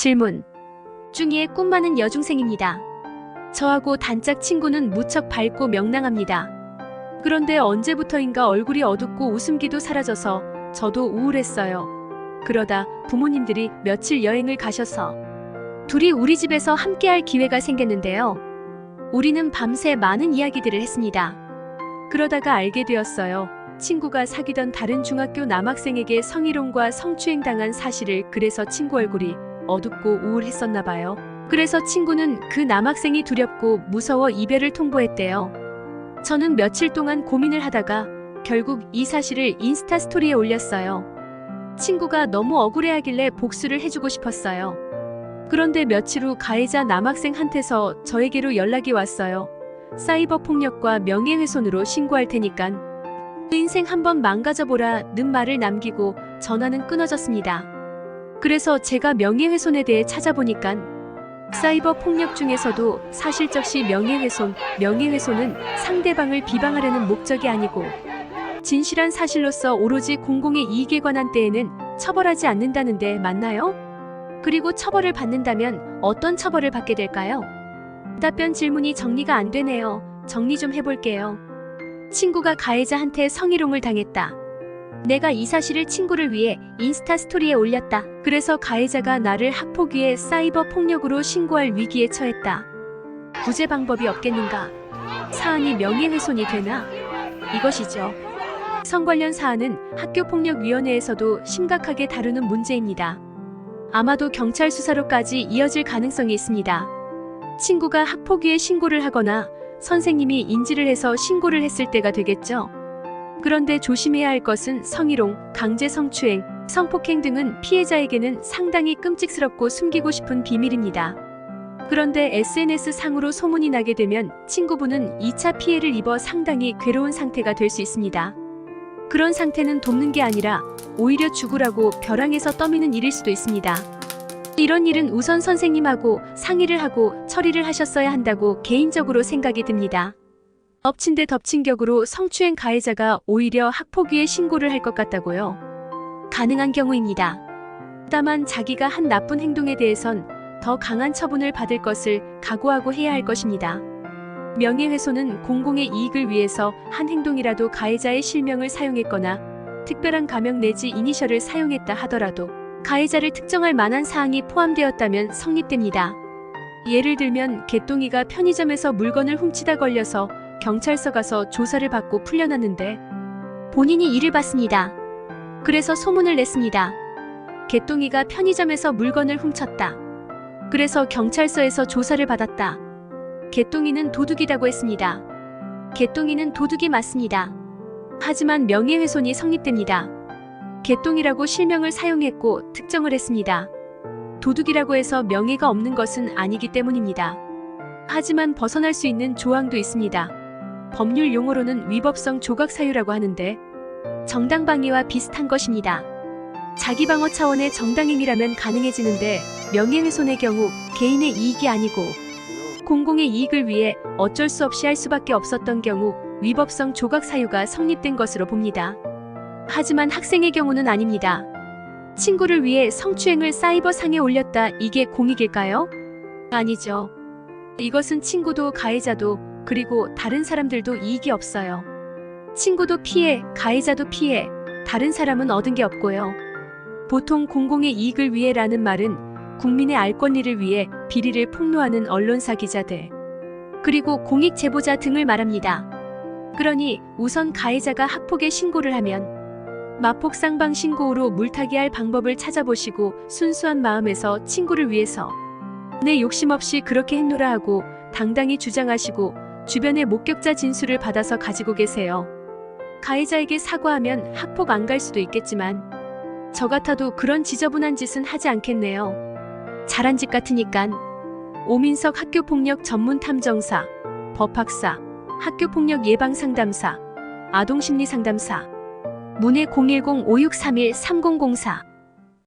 질문. 중2의 꿈 많은 여중생입니다. 저하고 단짝 친구는 무척 밝고 명랑합니다. 그런데 언제부터인가 얼굴이 어둡고 웃음기도 사라져서 저도 우울했어요. 그러다 부모님들이 며칠 여행을 가셔서 둘이 우리 집에서 함께할 기회가 생겼는데요. 우리는 밤새 많은 이야기들을 했습니다. 그러다가 알게 되었어요. 친구가 사귀던 다른 중학교 남학생에게 성희롱과 성추행 당한 사실을. 그래서 친구 얼굴이 어둡고 우울했었나 봐요. 그래서 친구는 그 남학생이 두렵고 무서워 이별을 통보했대요. 저는 며칠 동안 고민을 하다가 결국 이 사실을 인스타 스토리에 올렸어요. 친구가 너무 억울해하길래 복수를 해주고 싶었어요. 그런데 며칠 후 가해자 남학생한테서 저에게로 연락이 왔어요. 사이버 폭력과 명예훼손으로 신고할 테니깐 인생 한번 망가져보라는 말을 남기고 전화는 끊어졌습니다. 그래서 제가 명예훼손에 대해 찾아보니깐 사이버 폭력 중에서도 사실적시 명예훼손은 상대방을 비방하려는 목적이 아니고 진실한 사실로서 오로지 공공의 이익에 관한 때에는 처벌하지 않는다는데 맞나요? 그리고 처벌을 받는다면 어떤 처벌을 받게 될까요? 답변 질문이 정리가 안 되네요. 정리 좀 해볼게요. 친구가 가해자한테 성희롱을 당했다. 내가 이 사실을 친구를 위해 인스타 스토리에 올렸다. 그래서 가해자가 나를 학폭위에 사이버 폭력으로 신고할 위기에 처했다. 구제 방법이 없겠는가? 사안이 명예훼손이 되나? 이것이죠. 성 관련 사안은 학교폭력위원회에서도 심각하게 다루는 문제입니다. 아마도 경찰 수사로까지 이어질 가능성이 있습니다. 친구가 학폭위에 신고를 하거나 선생님이 인지를 해서 신고를 했을 때가 되겠죠. 그런데 조심해야 할 것은 성희롱, 강제 성추행, 성폭행 등은 피해자에게는 상당히 끔찍스럽고 숨기고 싶은 비밀입니다. 그런데 SNS 상으로 소문이 나게 되면 친구분은 2차 피해를 입어 상당히 괴로운 상태가 될 수 있습니다. 그런 상태는 돕는 게 아니라 오히려 죽으라고 벼랑에서 떠미는 일일 수도 있습니다. 이런 일은 우선 선생님하고 상의를 하고 처리를 하셨어야 한다고 개인적으로 생각이 듭니다. 엎친 데 덮친 격으로 성추행 가해자가 오히려 학폭위에 신고를 할 것 같다고요? 가능한 경우입니다. 다만 자기가 한 나쁜 행동에 대해선 더 강한 처분을 받을 것을 각오하고 해야 할 것입니다. 명예훼손은 공공의 이익을 위해서 한 행동이라도 가해자의 실명을 사용했거나 특별한 가명 내지 이니셜을 사용했다 하더라도 가해자를 특정할 만한 사항이 포함되었다면 성립됩니다. 예를 들면 개똥이가 편의점에서 물건을 훔치다 걸려서 경찰서 가서 조사를 받고 풀려났는데 본인이 일을 받습니다. 그래서 소문을 냈습니다. 개똥이가 편의점에서 물건을 훔쳤다. 그래서 경찰서에서 조사를 받았다. 개똥이는 도둑이라고 했습니다. 개똥이는 도둑이 맞습니다. 하지만 명예훼손이 성립됩니다. 개똥이라고 실명을 사용했고 특정을 했습니다. 도둑이라고 해서 명예가 없는 것은 아니기 때문입니다. 하지만 벗어날 수 있는 조항도 있습니다. 법률 용어로는 위법성 조각사유라고 하는데 정당방위와 비슷한 것입니다. 자기방어 차원의 정당행위라면 가능해지는데 명예훼손의 경우 개인의 이익이 아니고 공공의 이익을 위해 어쩔 수 없이 할 수밖에 없었던 경우 위법성 조각사유가 성립된 것으로 봅니다. 하지만 학생의 경우는 아닙니다. 친구를 위해 성추행을 사이버상에 올렸다. 이게 공익일까요? 아니죠. 이것은 친구도 가해자도 그리고 다른 사람들도 이익이 없어요. 친구도 피해, 가해자도 피해, 다른 사람은 얻은 게 없고요. 보통 공공의 이익을 위해라는 말은 국민의 알 권리를 위해 비리를 폭로하는 언론사 기자들, 그리고 공익 제보자 등을 말합니다. 그러니 우선 가해자가 학폭에 신고를 하면 마폭 쌍방 신고로 물타기 할 방법을 찾아보시고 순수한 마음에서 친구를 위해서 내 욕심 없이 그렇게 했노라 하고 당당히 주장하시고 주변의 목격자 진술을 받아서 가지고 계세요. 가해자에게 사과하면 학폭 안 갈 수도 있겠지만 저 같아도 그런 지저분한 짓은 하지 않겠네요. 잘한 집 같으니깐. 오민석 학교폭력 전문탐정사, 법학사, 학교폭력 예방상담사, 아동심리상담사, 문의 010-5631-3004